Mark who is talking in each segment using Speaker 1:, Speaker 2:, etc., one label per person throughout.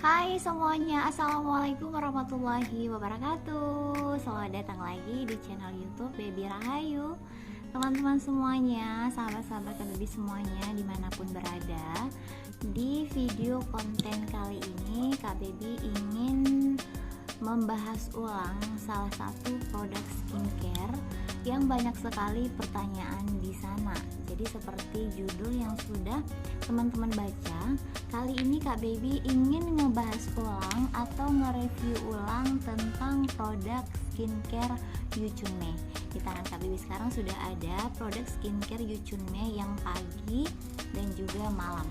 Speaker 1: Hai semuanya, Assalamualaikum warahmatullahi wabarakatuh. Selamat datang lagi di channel YouTube Baby Rahayu. Teman-teman semuanya, sahabat-sahabat Baby semuanya dimanapun berada, di video konten kali ini Kak Baby ingin membahas ulang salah satu produk skincare yang banyak sekali pertanyaan di sana. Jadi seperti judul yang sudah teman-teman baca, kali ini Kak Baby ingin ngebahas ulang atau nge-review ulang tentang produk skincare Yuchunme. Di tangan Kak Baby sekarang sudah ada produk skincare Yuchunme yang pagi dan juga malam.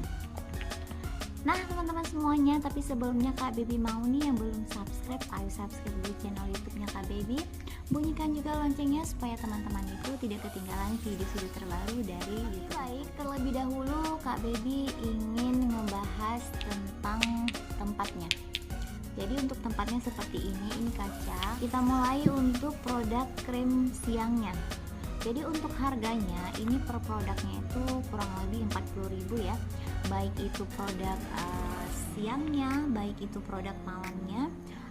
Speaker 1: Nah teman-teman semuanya, tapi sebelumnya Kak Baby mau nih yang belum subscribe, ayo subscribe di channel YouTube-nya Kak Baby. Bunyikan juga loncengnya supaya teman-teman itu tidak ketinggalan video-video terbaru dari YouTube. Baik, terlebih dahulu Kak Baby ingin ngebahas tentang tempatnya. Jadi untuk tempatnya seperti ini kaca. Kita mulai untuk produk krim siangnya. Jadi untuk harganya ini per produknya itu kurang lebih 40.000 ya. Baik itu produk siangnya, baik itu produk malamnya,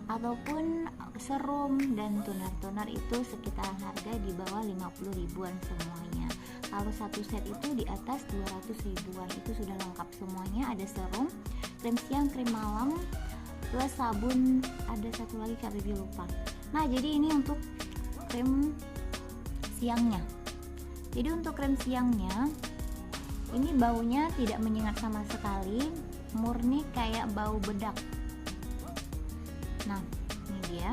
Speaker 1: ataupun serum dan toner itu sekitaran harga di bawah 50.000-an semuanya. Kalau satu set itu di atas 200.000-an, itu sudah lengkap semuanya. Ada serum, krim siang, krim malam, plus sabun, ada satu lagi Kak Baby lupa. Nah jadi ini untuk krim siangnya. Jadi untuk krim siangnya ini baunya tidak menyengat sama sekali, murni kayak bau bedak. Nah ini dia.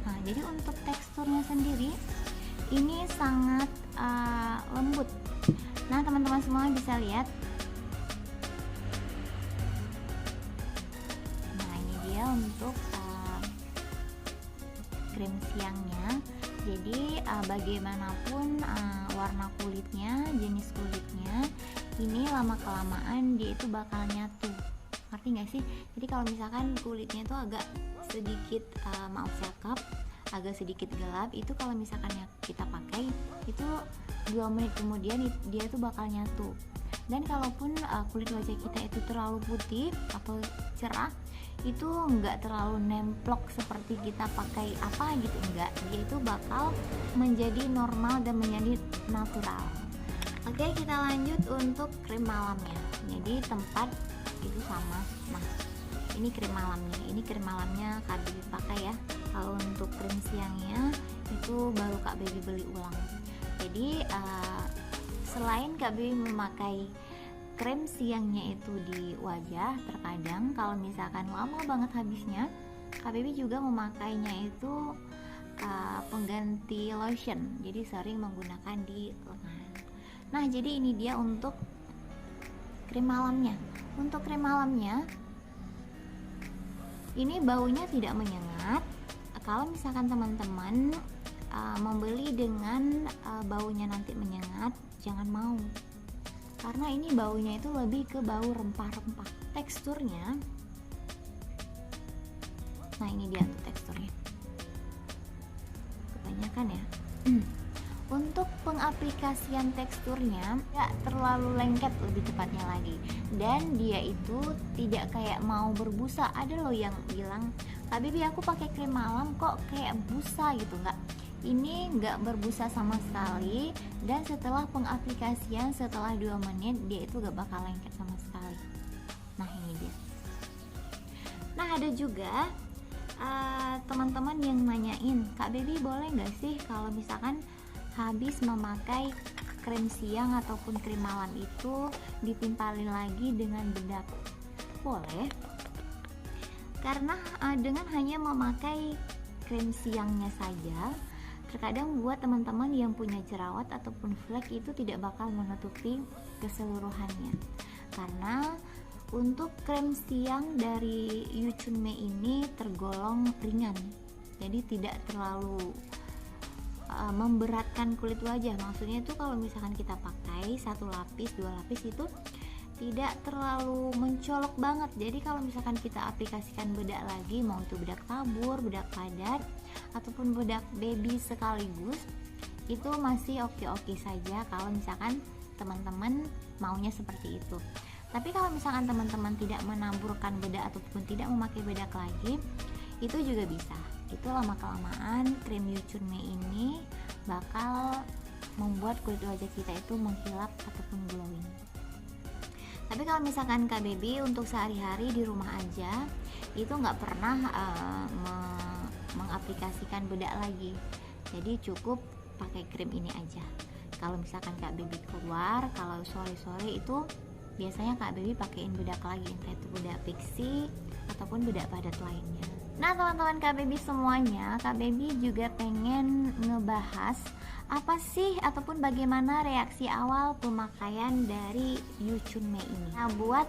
Speaker 1: Nah jadi untuk teksturnya sendiri ini sangat lembut. Nah teman-teman semua bisa lihat. Nah ini dia untuk krim siangnya. Jadi bagaimanapun warna kulitnya, jenis kulitnya, ini lama kelamaan dia itu bakal nyatu. Ngerti gak sih? Jadi kalau misalkan kulitnya itu agak sedikit maaf cakep, agak sedikit gelap, itu kalau misalkan kita pakai itu 2 menit kemudian dia itu bakal nyatu. Dan kalaupun kulit wajah kita itu terlalu putih atau cerah, itu enggak terlalu nemplok seperti kita pakai apa gitu, enggak, dia itu bakal menjadi normal dan menjadi natural. Oke, kita lanjut untuk krim malamnya. Jadi tempat itu sama. Nah ini krim malamnya Kak Baby pakai ya. Kalau untuk krim siangnya itu baru Kak Baby beli ulang. Jadi selain Kak Baby memakai krim siangnya itu di wajah, terkadang kalau misalkan lama banget habisnya, Kak Baby juga memakainya itu pengganti lotion. Jadi sering menggunakan di lengan. Nah jadi ini dia untuk krim malamnya. Untuk krim malamnya ini baunya tidak menyengat. Kalau misalkan teman-teman membeli dengan baunya nanti menyengat, jangan mau, karena ini baunya itu lebih ke bau rempah-rempah. Teksturnya, nah ini dia untuk teksturnya, kebanyakan ya. Untuk pengaplikasian teksturnya nggak terlalu lengket, lebih tepatnya lagi, dan dia itu tidak kayak mau berbusa. Ada loh yang bilang, Kak Baby aku pakai krim malam kok kayak busa gitu. Nggak, ini nggak berbusa sama sekali, dan setelah pengaplikasian setelah 2 menit dia itu gak bakal lengket sama sekali. Nah ini dia. Nah ada juga teman-teman yang nanyain, Kak Baby boleh nggak sih kalau misalkan habis memakai krim siang ataupun krim malam itu ditimpalin lagi dengan bedak? Boleh, karena dengan hanya memakai krim siangnya saja, terkadang buat teman-teman yang punya jerawat ataupun flek itu tidak bakal menutupi keseluruhannya. Karena untuk krim siang dari Yuchunme ini tergolong ringan, jadi tidak terlalu memberatkan kulit wajah. Maksudnya itu kalau misalkan kita pakai 1 lapis 2 lapis itu tidak terlalu mencolok banget. Jadi kalau misalkan kita aplikasikan bedak lagi, mau itu bedak tabur, bedak padat, ataupun bedak baby sekaligus, itu masih oke-oke saja kalau misalkan teman-teman maunya seperti itu. Tapi kalau misalkan teman-teman tidak menaburkan bedak ataupun tidak memakai bedak lagi, itu juga bisa. Itu lama-kelamaan krim Yuchun Mei ini bakal membuat kulit wajah kita itu mengkilap ataupun glowing. Tapi kalau misalkan Kak Baby untuk sehari-hari di rumah aja, itu nggak pernah mengaplikasikan bedak lagi, jadi cukup pakai krim ini aja. Kalau misalkan Kak Baby keluar, kalau sore-sore itu biasanya Kak Baby pakaiin bedak lagi, entah itu bedak pixie ataupun bedak padat lainnya. Nah teman-teman Kak Baby semuanya, Kak Baby juga pengen ngebahas apa sih ataupun bagaimana reaksi awal pemakaian dari Yuchun Mei ini. Nah buat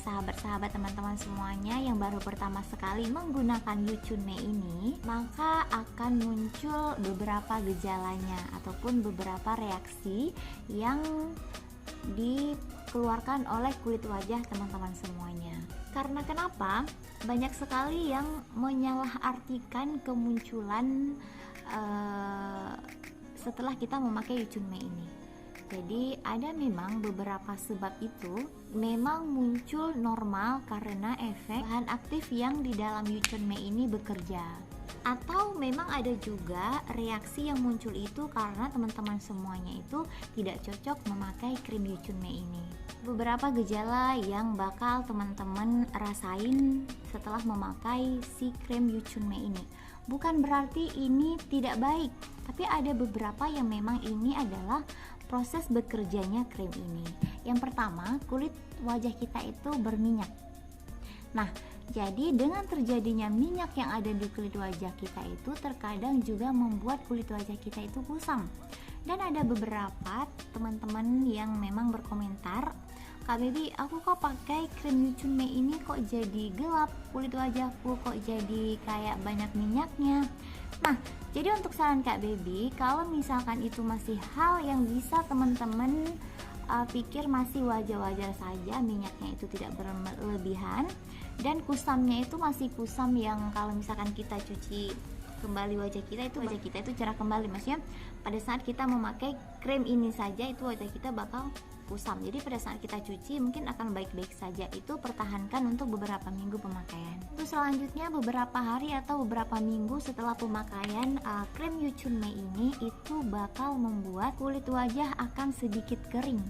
Speaker 1: sahabat-sahabat teman-teman semuanya yang baru pertama sekali menggunakan Yuchun Mei ini, maka akan muncul beberapa gejalanya ataupun beberapa reaksi yang dikeluarkan oleh kulit wajah teman-teman semuanya. Karena kenapa? Banyak sekali yang menyalahartikan kemunculan setelah kita memakai Yuchun Mei ini. Jadi ada memang beberapa sebab itu memang muncul normal karena efek bahan aktif yang di dalam Yuchun Mei ini bekerja. Atau memang ada juga reaksi yang muncul itu karena teman-teman semuanya itu tidak cocok memakai krim Yuchun Mei ini. Beberapa gejala yang bakal teman-teman rasain setelah memakai si krim Yuchun Mei ini. Bukan berarti ini tidak baik, tapi ada beberapa yang memang ini adalah proses bekerjanya krim ini. Yang pertama, kulit wajah kita itu berminyak. Nah, jadi dengan terjadinya minyak yang ada di kulit wajah kita itu terkadang juga membuat kulit wajah kita itu kusam. Dan ada beberapa teman-teman yang memang berkomentar, Kak Baby, aku kok pakai krim Yuchun Mei ini kok jadi gelap, kulit wajahku kok jadi kayak banyak minyaknya. Nah, jadi untuk saran Kak Baby, kalau misalkan itu masih hal yang bisa teman-teman pikir masih wajar-wajar saja, minyaknya itu tidak berlebihan dan kusamnya itu masih kusam yang kalau misalkan kita cuci kembali wajah kita itu cerah kembali, maksudnya pada saat kita memakai krim ini saja itu wajah kita bakal kusam. Jadi pada saat kita cuci mungkin akan baik-baik saja. Itu pertahankan untuk beberapa minggu pemakaian. Terus selanjutnya beberapa hari atau beberapa minggu setelah pemakaian krim Yuchun Mei ini itu bakal membuat kulit wajah akan sedikit kering.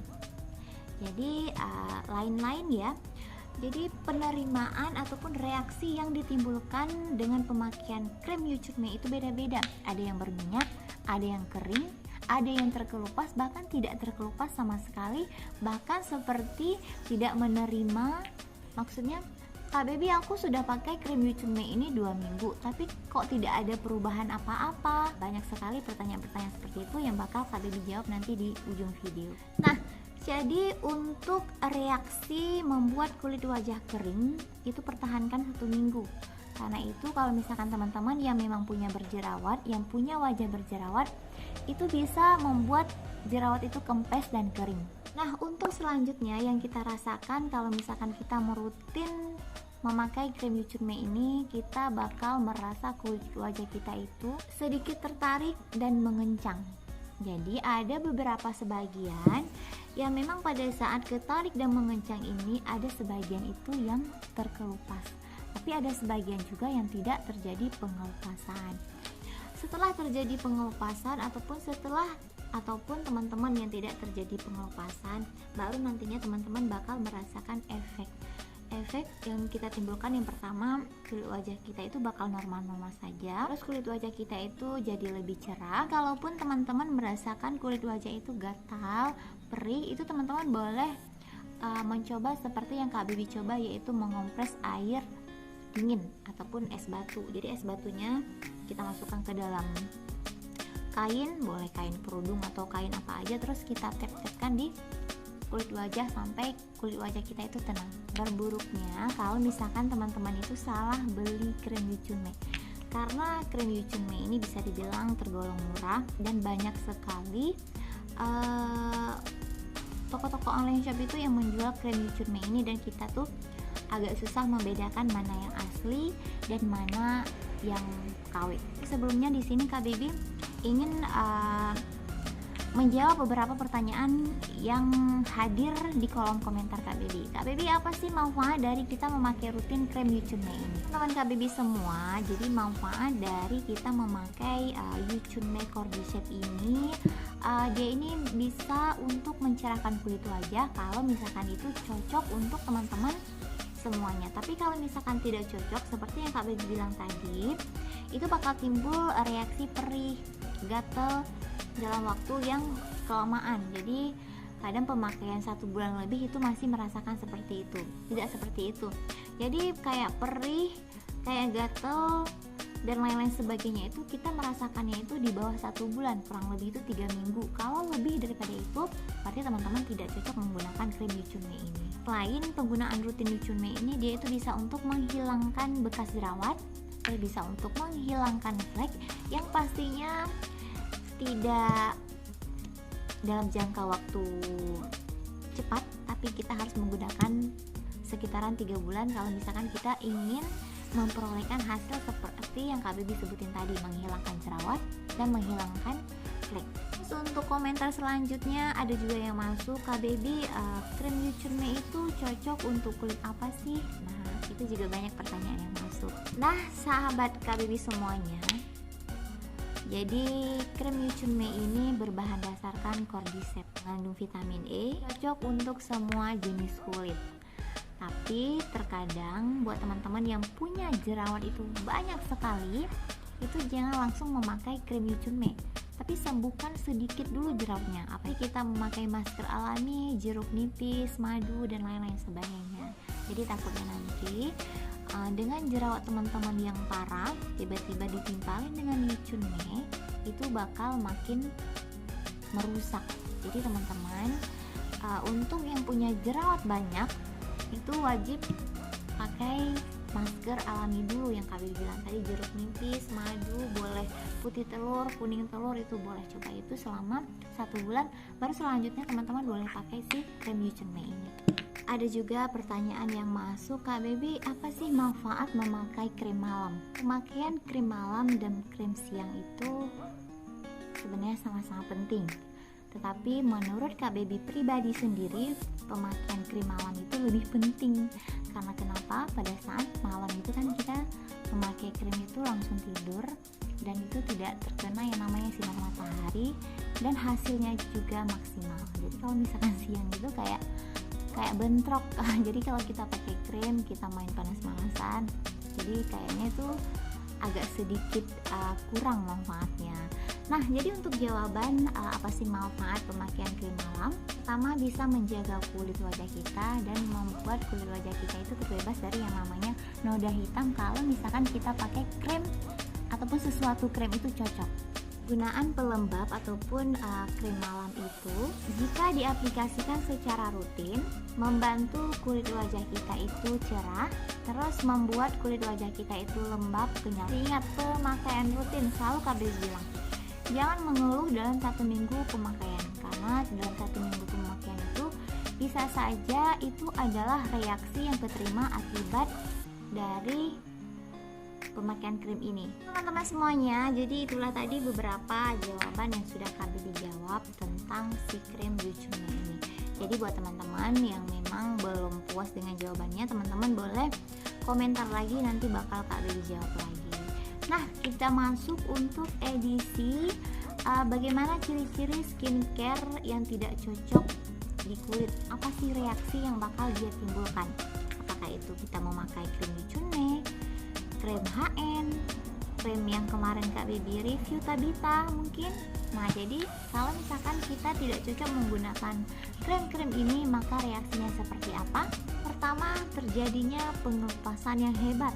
Speaker 1: Jadi lain-lain ya. Jadi penerimaan ataupun reaksi yang ditimbulkan dengan pemakaian krim Yuchun Mei itu beda-beda. Ada yang berminyak, ada yang kering, ada yang terkelupas, bahkan tidak terkelupas sama sekali, bahkan seperti tidak menerima. Maksudnya, Kak Baby, aku sudah pakai krim Yuchun Mei ini 2 minggu, tapi kok tidak ada perubahan apa-apa. Banyak sekali pertanyaan-pertanyaan seperti itu yang bakal Kak Baby jawab nanti di ujung video. Nah, jadi untuk reaksi membuat kulit wajah kering itu pertahankan 1 minggu. Karena itu kalau misalkan teman-teman yang memang punya berjerawat, yang punya wajah berjerawat, itu bisa membuat jerawat itu kempes dan kering. Nah untuk selanjutnya yang kita rasakan kalau misalkan kita merutin memakai krim Yuchun Mei ini, kita bakal merasa kulit wajah kita itu sedikit tertarik dan mengencang. Jadi ada beberapa sebagian yang memang pada saat ketarik dan mengencang ini ada sebagian itu yang terkelupas, tapi ada sebagian juga yang tidak terjadi pengelupasan. Setelah terjadi pengelupasan ataupun teman-teman yang tidak terjadi pengelupasan, baru nantinya teman-teman bakal merasakan efek yang kita timbulkan. Yang pertama, kulit wajah kita itu bakal normal-normal saja. Terus kulit wajah kita itu jadi lebih cerah. Kalaupun teman-teman merasakan kulit wajah itu gatal, perih, itu teman-teman boleh mencoba seperti yang Kak Baby coba, yaitu mengompres air dingin ataupun es batu. Jadi es batunya kita masukkan ke dalam kain, boleh kain kerudung atau kain apa aja, terus kita tap-tapkan di kulit wajah sampai kulit wajah kita itu tenang. Berburuknya kalau misalkan teman-teman itu salah beli krim Yuchun Mei, karena krim Yuchun Mei ini bisa dibilang tergolong murah dan banyak sekali toko-toko online shop itu yang menjual krim Yuchun Mei ini, dan kita tuh agak susah membedakan mana yang asli dan mana yang KW. Sebelumnya di sini Kak Baby ingin menjawab beberapa pertanyaan yang hadir di kolom komentar Kak Baby. Kak Baby, apa sih manfaat dari kita memakai rutin krem Yuchunme ini? Teman Kak Baby semua, jadi manfaat dari kita memakai Yuchunme Cordyceps ini, dia ini bisa untuk mencerahkan kulit wajah kalau misalkan itu cocok untuk teman-teman semuanya. Tapi kalau misalkan tidak cocok, seperti yang Kak Baby bilang tadi, itu bakal timbul reaksi perih, gatel dalam waktu yang kelamaan. Jadi kadang pemakaian 1 bulan lebih itu masih merasakan seperti itu. Tidak seperti itu. Jadi kayak perih, kayak gatel dan lain-lain sebagainya, itu kita merasakannya itu di bawah 1 bulan, kurang lebih itu 3 minggu. Kalau lebih daripada itu, berarti teman-teman tidak cocok menggunakan krim Yuchunme ini. Selain penggunaan rutin Yuchunme ini, dia itu bisa untuk menghilangkan bekas jerawat, bisa untuk menghilangkan flek yang pastinya tidak dalam jangka waktu cepat, tapi kita harus menggunakan sekitaran 3 bulan kalau misalkan kita ingin memperolehkan hasil seperti yang Kak Baby sebutin tadi, menghilangkan jerawat dan menghilangkan flek. Terus untuk komentar selanjutnya ada juga yang masuk, Kak Baby, krim Yuchunme itu cocok untuk kulit apa sih? Nah, itu juga banyak pertanyaan yang masuk. Nah, sahabat Kak Baby semuanya, jadi krim Yuchunme ini berbahan dasarkan Cordyceps, mengandung vitamin E, cocok untuk semua jenis kulit. Tapi terkadang buat teman-teman yang punya jerawat itu banyak sekali, itu jangan langsung memakai krim Yuchunme, tapi sembuhkan sedikit dulu jerawatnya. Apalagi kita memakai masker alami, jeruk nipis, madu dan lain-lain sebagainya. Jadi takutnya nanti dengan jerawat teman-teman yang parah tiba-tiba ditimpalin dengan Yuchunme, itu bakal makin merusak. Jadi teman-teman, untuk yang punya jerawat banyak itu wajib pakai masker alami dulu yang kami bilang tadi, jeruk nipis, madu, boleh putih telur, kuning telur, itu boleh. Coba itu selama 1 bulan, baru selanjutnya teman-teman boleh pakai si krim Yuchunme ini. Ada juga pertanyaan yang masuk, Kak Baby, apa sih manfaat memakai krim malam? Pemakaian krim malam dan krim siang itu sebenarnya sama-sama penting. Tetapi menurut Kak Baby pribadi sendiri, pemakaian krim malam itu lebih penting. Karena kenapa? Pada saat malam itu kan kita memakai krim itu langsung tidur, dan itu tidak terkena yang namanya sinar matahari, dan hasilnya juga maksimal. Jadi kalau misalkan siang itu kayak bentrok. Jadi kalau kita pakai krim, kita main panas-panasan, jadi kayaknya itu agak sedikit kurang manfaatnya. Nah, jadi untuk jawaban apa sih manfaat pemakaian krim malam? Pertama, bisa menjaga kulit wajah kita dan membuat kulit wajah kita itu terbebas dari yang namanya noda hitam kalau misalkan kita pakai krim ataupun sesuatu krim itu cocok. Gunaan pelembab ataupun krim malam itu jika diaplikasikan secara rutin membantu kulit wajah kita itu cerah, terus membuat kulit wajah kita itu lembab, kenyal. Ingat, pemakaian rutin, selalu Kak Baby bilang, jangan mengeluh dalam 1 minggu pemakaian, karena dalam 1 minggu pemakaian itu bisa saja itu adalah reaksi yang keterima akibat dari pemakaian krim ini. Teman-teman semuanya, jadi itulah tadi beberapa jawaban yang sudah Kak Baby jawab tentang si krim Yuchunme ini. Jadi buat teman-teman yang memang belum puas dengan jawabannya, teman-teman boleh komentar lagi, nanti bakal Kak Baby jawab lagi. Nah, kita masuk untuk edisi bagaimana ciri-ciri skincare yang tidak cocok di kulit. Apa sih reaksi yang bakal dia timbulkan? Apakah itu kita memakai krim Yuchunme, krim HN, krim yang kemarin Kak Baby review Tabita mungkin. Nah, jadi kalau misalkan kita tidak cocok menggunakan krim-krim ini, maka reaksinya seperti apa? Pertama, terjadinya pengelupasan yang hebat.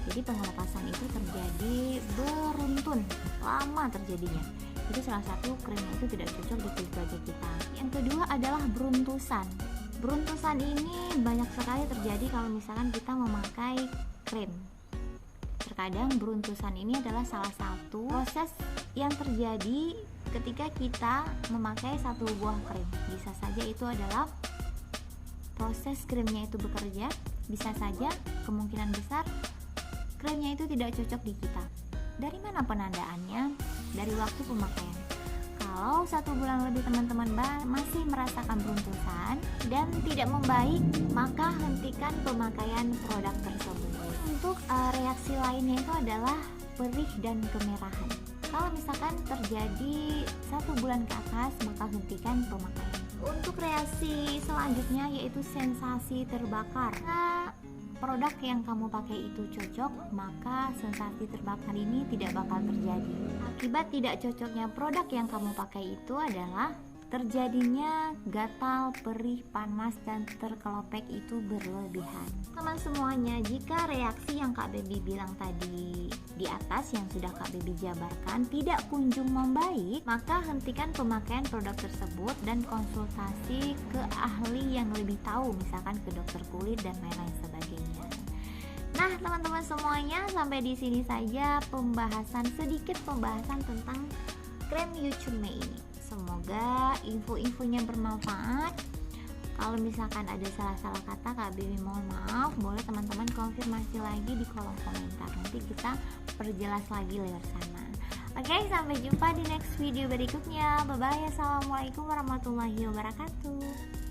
Speaker 1: Jadi pengelupasan itu terjadi beruntun, lama terjadinya. Itu salah satu krim itu tidak cocok di kulit wajah kita. Yang kedua adalah beruntusan. Beruntusan ini banyak sekali terjadi kalau misalkan kita memakai krim. Terkadang beruntusan ini adalah salah satu proses yang terjadi ketika kita memakai satu buah krim. Bisa saja itu adalah proses krimnya itu bekerja, bisa saja kemungkinan besar krimnya itu tidak cocok di kita. Dari mana penandaannya? Dari waktu pemakaian. Kalau 1 bulan lebih teman-teman masih merasakan beruntusan dan tidak membaik, maka hentikan pemakaian produk tersebut. Untuk reaksi lainnya itu adalah perih dan kemerahan. Kalau misalkan terjadi 1 bulan ke atas, maka hentikan pemakaian. Untuk reaksi selanjutnya yaitu sensasi terbakar. Nah, produk yang kamu pakai itu cocok, maka sensasi terbakar ini tidak bakal terjadi. Akibat tidak cocoknya produk yang kamu pakai itu adalah terjadinya gatal, perih, panas, dan terkelepek itu berlebihan. Teman semuanya, jika reaksi yang Kak Baby bilang tadi di atas yang sudah Kak Baby jabarkan tidak kunjung membaik, maka hentikan pemakaian produk tersebut dan konsultasi ke ahli yang lebih tahu, misalkan ke dokter kulit dan lain-lain sebagainya. Nah, teman-teman semuanya, sampai di sini saja sedikit pembahasan tentang krem Yuchunme ini. Semoga info-infonya bermanfaat. Kalau misalkan ada salah-salah kata, Kak Baby mohon maaf. Boleh teman-teman konfirmasi lagi di kolom komentar. Nanti kita perjelas lagi lewat sana. Oke, sampai jumpa di next video berikutnya. Bye bye. Assalamualaikum warahmatullahi wabarakatuh.